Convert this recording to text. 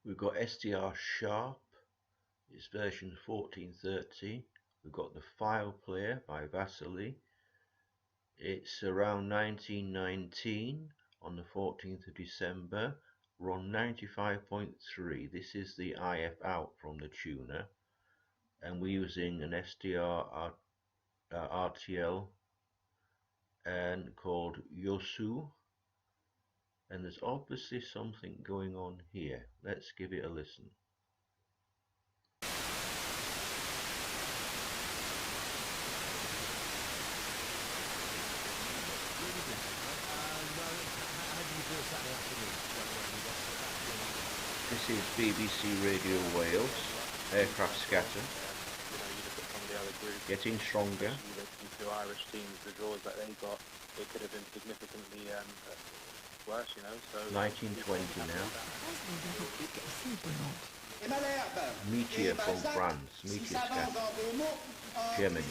We've got SDR Sharp, it's version 1430. We've got the File Player by Vasily. It's around 1919 on the 14th of December. We're on 95.3. This is the IF out from the tuner, and we're using an SDR RTL and called Yosu, and there's obviously something going on here. Let's give it a listen. This is BBC Radio Wales, Aircraft Scatter, getting stronger. The two Irish teams, the draws that they got, it could have been significantly worse, you know. So 1920 now. Meteor from France, Meteor Scatter, Germany.